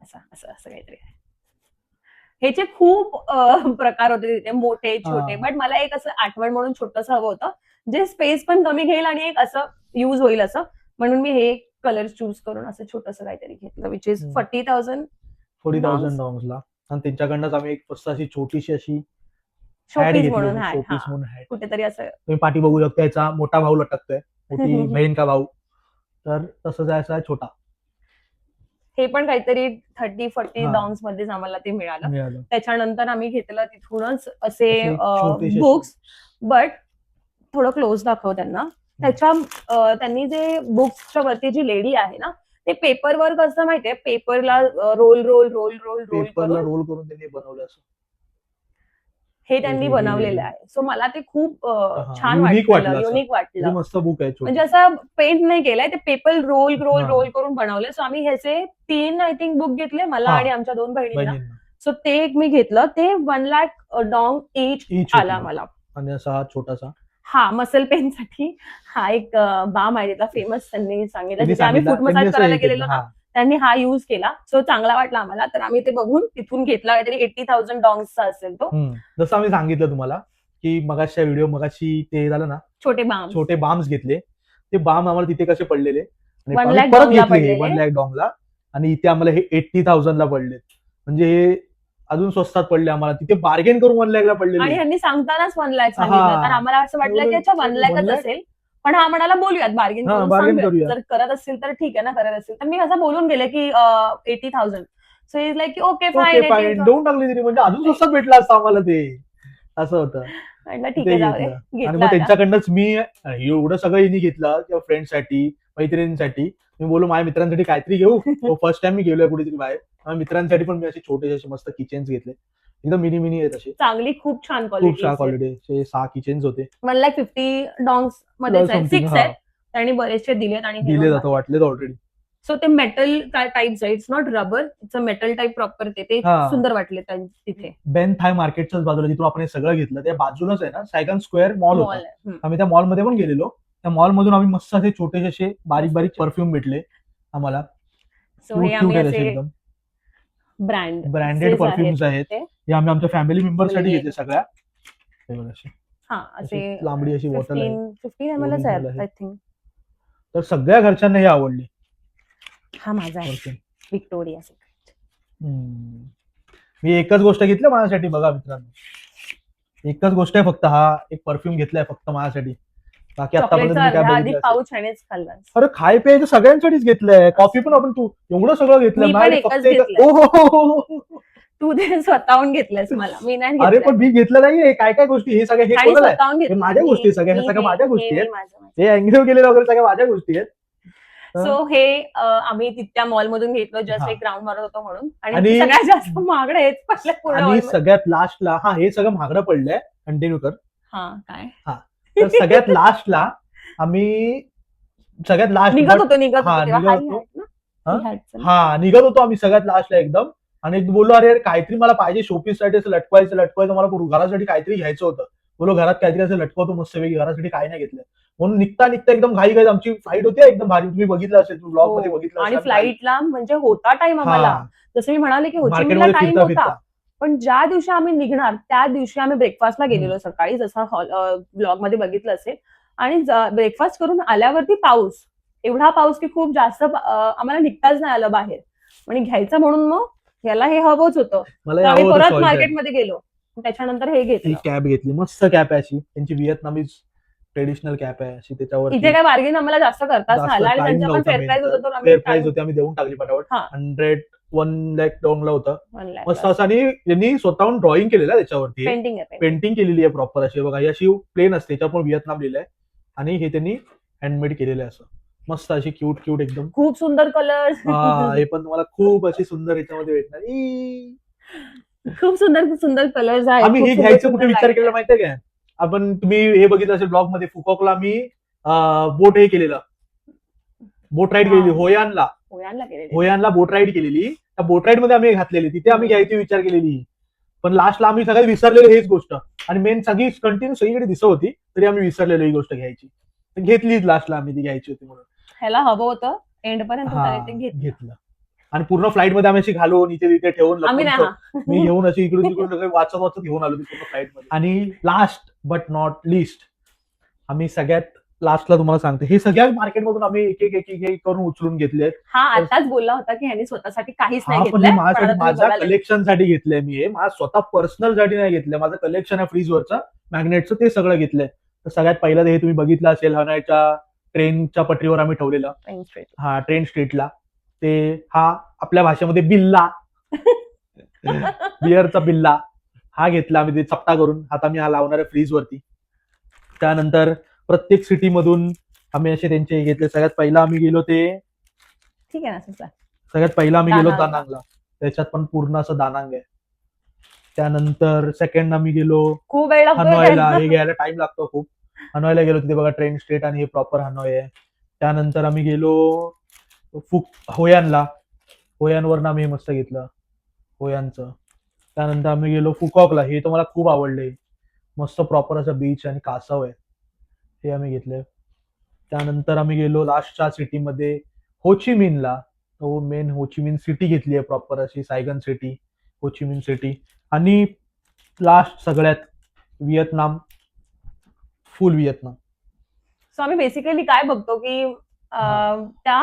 असं काहीतरी. ह्याचे खूप प्रकार होते तिथे, मोठे छोटे. बट मला एक असं आठवण म्हणून छोटंसं हवं होतं, जे स्पेस पण कमी घेईल आणि एक असं युज होईल असं, म्हणून मी हे कलर चूज करून असं छोटंसं काहीतरी घेतलं, विच इज 40,000 डॉंग्सला. आणि त्यांच्याकडनंच आम्ही एक मस्त अशी छोटीशी अशी शोपीस म्हणून कुठेतरी असं तुम्ही पाठी बघू शकता. याचा मोठा भाऊ लटकतोय, मोठी बहीण का भाऊ, तर तसं जायचं आहे छोटा. हे पण काहीतरी 30-40 डॉंग्स मध्येच आम्हाला ते मिळालं. त्याच्यानंतर आम्ही घेतलं तिथूनच असे बुक्स, बट थोडं क्लोज दाखव त्यांना. त्यांनी जे बुक्सच्या वरती जी लेडी आहे ना, ते पेपर वर्क असं माहितीये, पेपरला रोल करून त्यांनी बनवलं असं. हे त्यांनी बनवलेलं आहे. सो मला ते खूप छान वाटलं, युनिक वाटलं. मस्त बुक आहे, म्हणजे असं पेंट नाही केलंय, ते पेपर रोल करून बनवले. सो आम्ही ह्याचे 3 आय थिंक बुक घेतले, मला आणि आमच्या 2 बहिणींना. सो ते एक मी घेतलं, ते 1 लाख डॉंग ईच आला मला. आणि असा छोटासा मसल पेन साठी हा एक बाम आहे तिथला फेमस, त्यांनी सांगितलं. आम्ही फूट मसाज करायला गेलेलो ना, त्यांनी हा युज केला, सो चांगला वाटला आम्हाला. तर आम्ही ते बघून तिथून घेतला, काहीतरी 80,000 डॉंग्सचा असेल तो. जसं आम्ही सांगितलं तुम्हाला की मगाच्या व्हिडिओ मगाशी ते झालं ना, छोटे बाम छोटे बाम्स घेतले. ते बाम आम्हाला तिथे कसे पडलेले आणि 1 आम्ही lakh परत डॉंगला घेतले हे पडलेले. 1 लाख डॉंगला आणि इथे आम्हाला हे 80,000 ला पडले. म्हणजे हे अजून स्वस्तात पडले आम्हाला. तिथे बार्गेन करून 1 लाख ला आणि पडलेले. ह्यांनी सांगतानाच 1 lakh हा. सांगितलं, तर आम्हाला असं वाटलं की अच्छा 1 1 lakhच lakh? असेल. पण हा म्हणाला बोलूयात, बार्गेन हा, करून bargain सांगूयात. करूया. जर करत असतील तर ठीक आहे ना, करत असतील तर. मी असं बोलून गेले की 80,000. सो इज लाईक की ओके ओके फाईन, फाईन, देऊन टाकली तिने. म्हणजे अजून स्वस्तात भेटलं असतं आम्हाला ते. असं होतं. म्हटलं ठीक ते आहे, जाऊ दे, घेतलं आणि घेतलं मग आता. त्यांच्याकडनंच मी एवढं सगळं हिने घेतलं किंवा फ्रेंडसाठी, मैत्रिणींसाठी. मी बोलू माझ्या मित्रांसाठी काहीतरी घेऊ. फर्स्ट टाइम मी गेलोय कुठेतरी बाहेर. माझ्या मित्रांसाठी पण मी असे छोटे असे मस्त किचन्स घेतले. एकदम मिनी मिनी आहेत असे. चांगली खूप छान खूप क्वालिटी. छान क्वालिटी. 6 किचन्स होते. 1,50,000 डॉंग्स मध्येच आहेत, Something, 6 हा. आहेत. त्यांनी बरेचसे दिलेत आणि दिले जातं वाटलेत ऑलरेडी. सो ते मेटल टाईप्स आहे, it's not rubber, it's a metal type proper. ते हा. सुंदर वाटले तिथे. बेन थाय मार्केटच्याच बाजूला जिथून आपण हे सगळं घेतलं त्या बाजूलाच आहे ना, सायगन स्क्वेअर मॉल होता. मॉल. आम्ही त्या मॉलमध्ये पण गेलेलो. त्या मॉलमधून आम्ही मस्त असे छोटेसे असे बारीक बारीक परफ्यूम भेटले आम्हाला. सो हे क्यूट आम्ही आहेत असे असे एकदम ब्रँडेड परफ्युम्स आहेत. ते. हे आम्ही आमच्या फॅमिली मेंबरसाठी Family. घेतले सगळ्या. हे बघा असे. हा, असे अशी लांबडी अशी बॉटल आहे. 15 ml Original आहेत आहे. I think. तर सगळ्या घरच्यांना हे आवडली हा माझा आहे, परफ्यूम. Victoria secret. मी एकच गोष्ट घेतली माझ्यासाठी. बघा मित्रांनो, एकच गोष्ट आहे फक्त. हा एक परफ्यूम घेतलाय फक्त माझ्यासाठी. बाकी आतापर्यंत चॉकलेटचा मी काय अर्धा आधी बघितलं असेल. पाऊच ह्यानेच खाल्ला. अरे खाय प्यायचं सगळ्यांसाठीच घेतलंय. कॉफी पण आपण तू एवढं सगळं घेतलंय. मी पण माझ्याकडे एकच फक्त एक. घेतलंय. ओ हो. तू ते स्वतःहून घेतलंस मला, मी नाही अरे घेतलं. पण मी घेतलं नाहीये. काय काय गोष्टी हे सगळ्या हे आणि कोणाला आहे? स्वतःहून हे घेतलं. माझ्या गोष्टी आहेत सगळ्या. ह्या सगळ्या माझ्या गोष्टी आहेत. हे अँग्रीव केलेल्या वगैरे सगळ्या माझ्या गोष्टी आहेत. सो हे आम्ही तिथल्या मॉल मधून घेतलं, जस्ट हा. एक राऊंड मारत होतो म्हणून. आणि आणि- सगळ्यात जास्त महागडं हेच पडलं पूर्ण आणि mall मध्ये. सगळ्यात लास्टला हे सगळं महागडं पडलंय. कंटिन्यू कर. हा, काय तर सगळ्यात लास्टला आम्ही सगळ्यात लास्ट निघत होतो तेव्हा निघत हाय होतो. hat ना? हा? ही hat चं ना? हा, निघत होतो आम्ही सगळ्यात लास्टला एकदम. आणि बोललो अरे काहीतरी मला पाहिजे शोपीस साठी असं लटकवायचं मला घरासाठी काहीतरी घ्यायचं होतं. बोलो घरात काहीतरी असं लटकवतो मस्त वेगळी. घरासाठी काही नाही घेतलं. म्हणून निघता एकदम घाई आमची फ्लाईट होती एकदम भारी. तुम्ही बघितलं असेल, ब्लॉग मध्ये हो. बघितलं आणि असेल. फ्लाईटला म्हणजे होता टाइम आम्हाला. जसं मी म्हणाले की होचिमिनला मार्केटमध्ये टाइम फिरता होता. फिरता पण ज्या दिवशी आम्ही निघणार त्या दिवशी आम्ही ब्रेकफास्टला गेलेलो सकाळी, जसं ब्लॉग मध्ये बघितलं असेल. आणि ब्रेकफास्ट करून आल्यावरती पाऊस, एवढा पाऊस की खूप जास्त आम्हाला निघताच नाही आलं बाहेर. आणि घ्यायचं म्हणून मग याला हे हवंच होतं. मला तर हे आम्ही हवं होतं परत शॉल. मार्केटमध्ये गेलो. त्याच्यानंतर हे ही घेतलं. कॅप घेतली. मस्त कॅप आहे अशी. त्यांची व्हिएतनामीज ट्रेडिशनल कॅप आहे अशी. त्याच्यावर इथे काय बार्गेन आम्हाला जास्त करताच नाही आलं. आणि त्यांच्या पण फेअर प्राइस होतं, तर फेअर प्राइस आम्ही होती. आम्ही देऊन टाकली पटापट. हा. 1 लाख डॉंगला होतं 1 lakh मस्त असं. आणि यांनी स्वतःहून ड्रॉइंग केलेलं आहे त्याच्यावरती. पेंटिंग आहे. पेंटिंग केलेली आहे प्रॉपर अशी. बघा ही अशी प्लेन असते, त्याच्यावर पण व्हिएतनाम लिहिलंय. आणि हे त्यांनी हँडमेड केलेलं आहे असं मस्त अशी क्यूट एकदम. खूप सुंदर कलर. हे पण तुम्हाला खूप अशी सुंदर याच्यामध्ये भेटणार. खूप सुंदर कलर्स आहेत. आम्ही खूप हे सुंदर घ्यायचं सुंदर कुठे विचार light केला आहेत. माहितीये काय? आपण तुम्ही हे बघितलं असेल ब्लॉग मध्ये. फुकॉकला मी बोट हे केलेलं, बोट राईड केलेली. होयांला केलेले. होयानला बोट राईड केलेली. त्या बोट राईड मध्ये आम्ही घातलेली. तिथे आम्ही घ्यायची विचार केलेली. पण लास्टला आम्ही सगळ्यात विसरलेलो हेच गोष्ट. आणि मेन सगळी कंटिन्यू सगळीकडे दिसत होती, तरी आम्ही विसरलेलो ही गोष्ट घ्यायची. घेतलीच लास्टला आम्ही, ती घ्यायची होती म्हणून. ह्याला हवं होतं एंड पर्यंत, हा, ते घेतलं. आणि पूर्ण फ्लाईट मध्ये आम्ही अशी घालून इथे तिथे ठेवून आम्ही लपून नाही. मी घेऊन अशी इकडून तिकडून सगळे वाचत घेऊन आलो पूर्ण फ्लाईट मध्ये. आणि लास्ट बट नॉट लिस्ट, आम्ही सगळ्यात लास्टला तुम्हाला सांगते, हे सगळ्या मार्केटमधून आम्ही एक एक करून उचलून घेतले. हा आताच बोलला होता की ह्यानी स्वतःसाठी काहीच नाही पण हे घेतलंय. माझ्यासाठी, पण आता माझ्या तुम्ही कलेक्शन साठी घेतलंय मी. हे माझ्या स्वतः पर्सनल साठी नाही घेतलंय. माझं कलेक्शन आहे फ्रीजवरचं मॅग्नेटचं, ते सगळं घेतलंय. तर सगळ्यात पहिलं हे तुम्ही बघितलं असेल, हनायच्या ट्रेनच्या पटरीवर आम्ही ठेवलेलं. बघायला. ट्रेन स्ट्रीटला. ते हा आपल्या भाषेमध्ये बिल्ला, बिअरचा बिल्ला, हा घेतला आम्ही. ते चपटा करून आता मी हा लावणार आहे फ्रीजवरती. त्यानंतर प्रत्येक सिटी मधून आम्ही असे त्यांचे घेतले. सगळ्यात पहिला आम्ही गेलो ते, ठीक आहे ना, सगळ्यात पहिला आम्ही गेलो दानांगला. दानांगला. त्याच्यात पण पूर्ण असं दानांग आहे. त्यानंतर सेकंड आम्ही गेलो खूप वेळ लागतोय हनॉयला. त्याला. हे घ्यायला टाइम लागतो खूप. हनॉयला गेलो, तिथे बघा ट्रेन स्ट्रीट आणि हे प्रॉपर हनॉय आहे. त्यानंतर आम्ही गेलो होयानला. होयानवरनं आम्ही हे मस्त घेतलं होयानचं. त्यानंतर आम्ही गेलो फुकॉकला. हे तर मला खूप आवडले. मस्त प्रॉपर असं बीच आणि कासव आहे, हे आम्ही घेतले. त्यानंतर आम्ही गेलो लास्टच्या सिटीमध्ये होचिमिनला. तो मेन होचिमिन सिटी घेतली आहे प्रॉपर अशी, सायगन सिटी, होचिमिन सिटी. आणि लास्ट सगळ्यात व्हिएतनाम, फुल व्हिएतनाम. सो आम्ही बेसिकली काय बघतो की त्या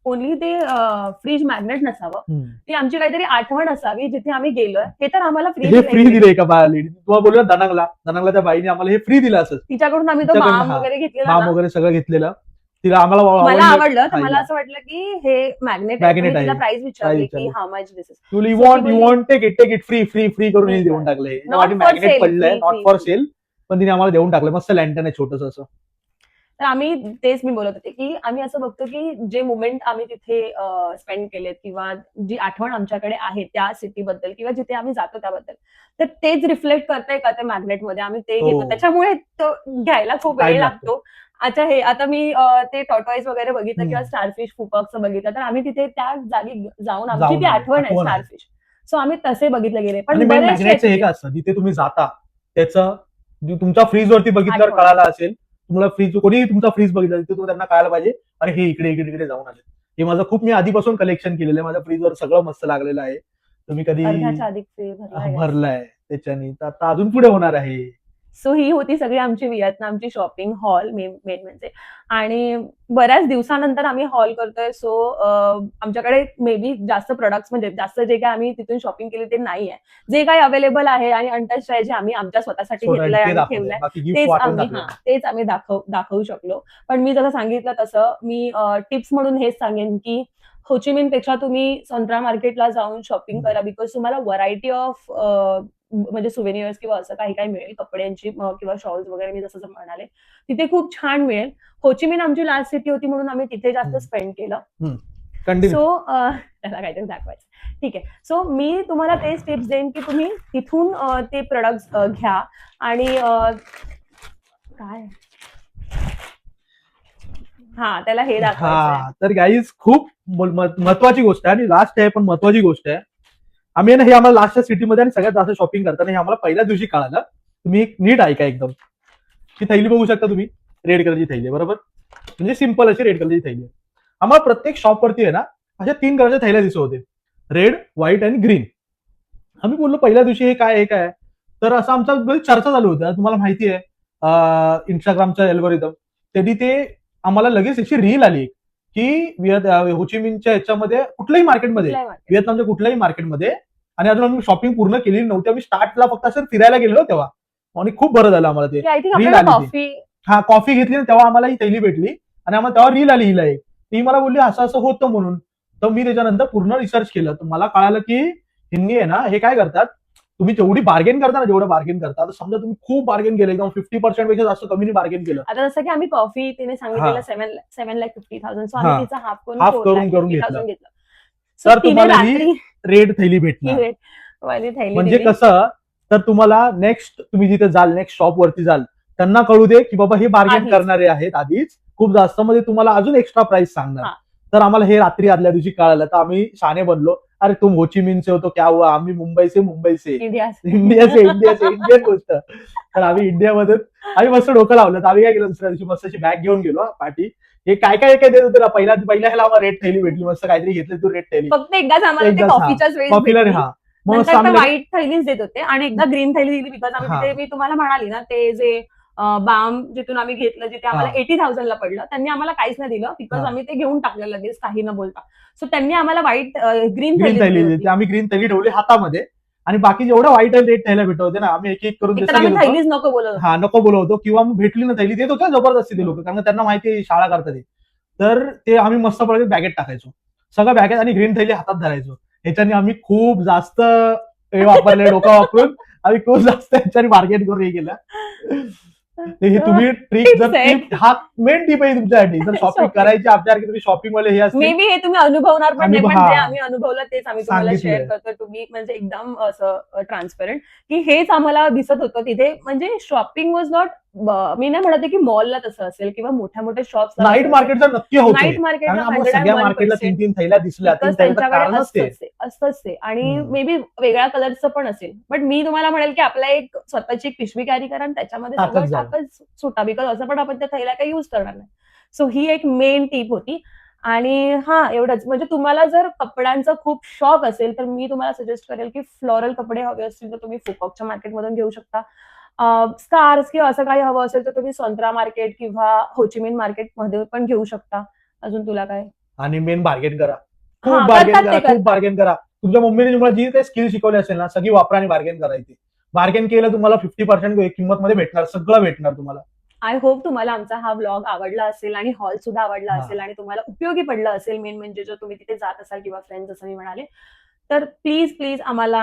ओनली ते फ्रीज मॅग्नेट नसावं, हम्म. ती आमची काहीतरी आठवण असावी जिथे आम्ही गेलोय. हे तर आम्हाला हे फ्री फ्री दिले का बा लेडी, तुम्हाला बोललो दनांगला त्या बाईने आम्हाला हे फ्री दिलं असं, तिच्याकडून आम्ही तो तिच्याकडनं, बाम हा, वगैरे घेतलेला बाम ना, वगैरे सगळं घेतलेलं. तिला आम्हाला मला आवडलं. तर खायला. मला असं वाटलं की हे मॅग्नेट Magnet तिला आहे. प्राइस विचारली Price की विचारली. How much this is. You So want ती यू बोलली, want take it free free करून फ्री देऊन कर. टाकले. Not for मॅग्नेट sale, पडलंय, free, not free, for free. Sale, पण तिने आम्हाला देऊन टाकलं. मस्त लँटन आहे छोटस असं. तर आम्ही तेच मी बोलत होते की आम्ही असं बघतो की जे मुमेंट आम्ही तिथे स्पेंड केलेत किंवा जी आठवण आमच्याकडे आहे त्या सिटीबद्दल किंवा जिथे आम्ही जातो त्याबद्दल, तर तेच रिफ्लेक्ट करतंय का त्या मॅग्नेटमध्ये, आम्ही ते हो. घेतो. त्याच्यामुळे तो घ्यायला खूप Time वेळ लागतो. लागतो. अच्छा, हे आता मी ते टॉटॉईज वगैरे बघितलं किंवा स्टारफिश फुपक्स बघितलं, तर आम्ही तिथे त्या जागी जाऊन आमची जाऊन ती आलो. आठवण आहे आठवण आहे. स्टारफिश. सो आम्ही तसे बघितले गेले. आणि पण मेन बरेचसे मॅग्नेटचं हे आहेत का असतं, जिथे तुम्ही जाता त्याचं तुमच्या फ्रीज वरती बघितल्यावर आठवण. कळालं असेल. तुम्हाला फ्रीज, कोणी तुमचा फ्रीज बघितला तिथे तुम्ही त्यांना कळायला पाहिजे, अरे हे इकडे इकडे इकडे जाऊन आले. हे माझं खूप, मी आधीपासून कलेक्शन केलेलं आहे. माझ्या फ्रीजवर सगळं मस्त लागलेलं आहे. तुम्ही कधी अर्ध्याच्या अधिक फी भरलाय. भरलाय त्याच्याने, तर आता अजून पुढे होणार आहे. सो ही होती सगळी आमची व्हिएतनामची शॉपिंग हॉल मेन म्हणजे. आणि बऱ्याच दिवसानंतर आम्ही हॉल करतोय. सो आमच्याकडे मे बी जास्त प्रोडक्ट्स म्हणजे जास्त जे काही आम्ही तिथून शॉपिंग केली ते नाही आहे. जे काही अवेलेबल आहे आणि अनटच्ड आहे, जे आम्ही आमच्या स्वतःसाठी घेतलंय ते आणि दाखवलंय. ठेवलंय, बाकी गिफ्ट तेच वाटून आम्ही दाखवलं. तेच आम्ही दाखवू शकलो. पण मी जसं सांगितलं तसं मी टिप्स म्हणून हेच सांगेन की होचिमिन पेक्षा तुम्ही संत्रा मार्केटला जाऊन शॉपिंग करा, बिकॉज तुम्हाला व्हरायटी ऑफ म्हणजे सुवेनियर्स किंवा असं काही काही मिळेल, कपड्यांची किंवा शॉल्स वगैरे मी जसं म्हणाले, तिथे खूप छान मिळेल. होचिमिन आमची लास्ट सिटी होती म्हणून आम्ही तिथे जास्त स्पेंड केलं. सो त्याला काहीतरी दाखवायचं. ठीक आहे. सो मी तुम्हाला तेच टिप्स देईन की तुम्ही तिथून ते प्रोडक्ट्स घ्या. आणि काय हा त्याला हे दाखवायचं. तर गाईज खूप महत्वाची गोष्ट आहे आणि लास्ट आहे पण महत्वाची गोष्ट आहे. आम्ही ना हे आम्हाला लास्टच्या सिटीमध्ये आणि सगळ्यात जास्त शॉपिंग करताना हे आम्हाला पहिल्या दिवशी कळालं. तुम्ही एक नीट ऐका एकदम. ही थैली बघू शकता तुम्ही, रेड कलरची थैली आहे बरोबर, म्हणजे सिंपल अशी रेड कलरची थैली आहे. आम्हाला प्रत्येक शॉपवरती आहे ना अशा 3 कलरच्या थैल्या दिसत होते, रेड, व्हाईट आणि ग्रीन. आम्ही बोललो पहिल्या दिवशी हे काय तर असं आमचा चर्चा चालू होती. तुम्हाला माहिती आहे इंस्टाग्रामचं अल्गोरिदम, त्यांनी ते आम्हाला लगेच अशी रील आली की होचिमिनच्या ह्याच्यामध्ये कुठल्याही मार्केटमध्ये, व्हिएतनामच्या कुठल्याही मार्केटमध्ये, आणि अजून आम्ही शॉपिंग पूर्ण केलेली नव्हती. आम्ही स्टार्टला फक्त असं फिरायला गेलो तेव्हा, आणि खूप बरं झालं आम्हाला ते रील आली. हा, कॉफी घेतली ना तेव्हा आम्हाला ही थैली भेटली आणि आम्हाला तेव्हा रील आली हिला एक. ती मला बोलली असं असं होतं म्हणून. तर मी त्याच्यानंतर पूर्ण रिसर्च केलं, तर मला कळालं की हिंनी आहे ना हे काय करतात, तुम्ही जेवढी बार्गेन करता ना, जेवढं बार्गेन करता, समजा तुम्ही खूप बार्गेन केलं, एकदम 50% पेक्षा जास्त कमीने बार्गेन केलं. आता जसं की आम्ही कॉफी तिने सांगितलेलं 7,50,000, सो आम्ही तिचा हाफ करून घेतलं. तर तर तुम्हाला ही रेड थैली भेटणार. म्हणजे कसं, तर तुम्हाला नेक्स्ट तुम्ही जिथे जाल, नेक्स्ट शॉप वरती जाल, त्यांना कळू दे की बाबा हे बार्गेन करणारे आहेत आधीच खूप जास्त, मध्ये तुम्हाला अजून एक्स्ट्रा प्राइस सांगणार. तर आम्हाला हे रात्री आदल्या दिवशी कळालं, तर आम्ही शाणे बनलो. अरे तुम होचिमिन से हो तो क्या हुआ, आम्ही मुंबई से इंडिया से इंडियन गोष्ट. तर आम्ही इंडियामध्ये आम्ही मस्त डोकं लावलं. तर आम्ही काय केलं, दुसऱ्या दिवशी मस्त अशी बॅग घेऊन गेलो पार्टी. हे काय देत होते ना, पहिल्या ह्याला आम्हाला रेड थैली भेटली, मस्त काहीतरी घेतली तू रेड थैली, फक्त एकदाच आम्हाला कॉफीच्याच वेळेस. हा, व्हाईट थैलीच देत होते आणि एकदा ग्रीन थैली दिली, बिकॉज आम्ही तिथे, मी तुम्हाला म्हणाली ना, ते जे बाम जिथून आम्ही घेतलं, जिथे आम्हाला 80,000ला पडलं, त्यांनी आम्हाला काहीच नाही दिलं, बिकॉज आम्ही ते घेऊन टाकलं लगेच काही न बोलता. सो त्यांनी आम्हाला व्हाईट ग्रीन थैली दिली. आम्ही ग्रीन थैली ठेवली हातामध्ये, आणि बाकी जेवढं व्हाईट आणि रेड थैल्या भेटत होते ना, आम्ही एक एक करून थैलीच नको बोलत. हा, नको बोलवतो, किंवा मग भेटली ना थैली देत होत्या जबरदस्ती ते लोक, कारण त्यांना माहिती शाळा करतात. तर ते आम्ही मस्त पडत बॅगेत टाकायचो, सगळं बॅगेत, आणि ग्रीन थैली हातात धरायचो. ह्याच्याने आम्ही खूप जास्त हे वापरले, डोकं वापरून आम्ही खूप जास्त ह्याच्याने मार्केट करून हे केलं. हे तुम्ही ट्रिक, हा मेन टिप आहे तुमच्यासाठी, जर शॉपिंग करायची आपल्यासारखी तुम्ही शॉपिंग वाले हे असतील, मे बी हे तुम्ही अनुभवणार पण नाही, पण जे आम्ही अनुभवलं तेच आम्ही तुम्हाला शेअर करतो. तुम्ही म्हणजे एकदम असं ट्रान्सपरंट की हेच आम्हाला दिसत होतं तिथे. म्हणजे शॉपिंग वॉज नॉट, मी नाही म्हणते की मॉलला तसं असेल किंवा मोठ्या मोठ्या शॉप्स, नाईट मार्केटचा नक्की होतं. नाईट मार्केटला सगळ्या मार्केटला 3-3 थैल्या दिसल्या, असतंच ते, आणि मे बी वेगळ्या कलरचं पण असेल. बट मी तुम्हाला म्हणेल की आपल्या एक स्वतःची एक पिशवी कॅरी करा आणि त्याच्यामध्ये सगळं टाकत सुटा, बिकॉज असं पण आपण त्या थैल्या काही युज करणार नाही. सो ही एक मेन टीप होती. आणि हा एवढंच. म्हणजे तुम्हाला जर कपड्यांचा खूप शॉक असेल तर मी तुम्हाला सजेस्ट करेल की फ्लोरल कपडे हवे असतील तर तुम्ही फुकॉकच्या मार्केटमधून घेऊ शकता. स्कार्स किंवा असं काही हवं असेल तर तुम्ही संत्रा मार्केट किंवा होचिमिन मार्केटमध्ये पण घेऊ शकता. अजून तुला काय? आणि मेन बार्गेन करा, खूप हा, बार्गेन करतात करा, ते खूप करतात. बार्गेन करा. तुमच्या मम्मीने तुम्हाला जी काही स्किल शिकवली असेल ना सगळी वापरा आणि बार्गेन करायची. बार्गेन केलं तुम्हाला 50% किंमत मध्ये भेटणार, सगळं भेटणार तुम्हाला. आय होप तुम्हाला आमचा हा व्लॉग आवडला असेल आणि हॉल सुद्धा आवडला हा असेल आणि तुम्हाला उपयोगी पडला असेल. मेन म्हणजे जर तुम्ही तिथे जात असाल किंवा फ्रेंड्स जसं मी म्हणाले, तर प्लीज आम्हाला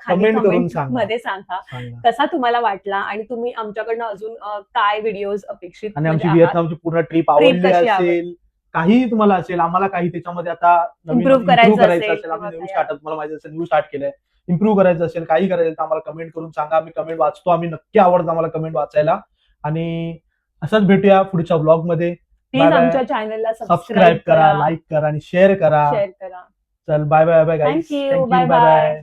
खाली कमेंट करून कमेंट सांगा मध्ये सांगा सांगा. कसा तुम्हाला वाटला आणि तुम्ही आमच्याकडनं अजून काय व्हिडिओज अपेक्षित आणि म्हणजे आमची आहात. व्हिएतनामची पूर्ण ट्रिप ट्रिप आवडली कशी असेल, काहीही तुम्हाला असेल, आम्हाला काही त्याच्यामध्ये आता नवीन इम्प्रूव्ह इम्प्रूव्ह करायचं करायचं असेल असेल, किंवा आम्ही न्यू काय स्टार्टअप तुम्हाला माहिती असेल न्यू स्टार्ट केलंय, इम्प्रूव्ह करायचं असेल, काही करायचं तर आम्हाला कमेंट करून सांगा. आम्ही कमेंट वाचतो, आम्ही नक्की आवडतं आम्हाला कमेंट वाचायला. आणि असंच भेटूया पुढच्या ब्लॉग मध्ये. Bye please bye. आमच्या चॅनलला सबस्क्राईब सबस्क्राईब करा, करा, लाईक करा आणि शेअर करा. शेअर करा. चल bye bye bye guys. Thank you. Thank you. Bye bye bye. Bye.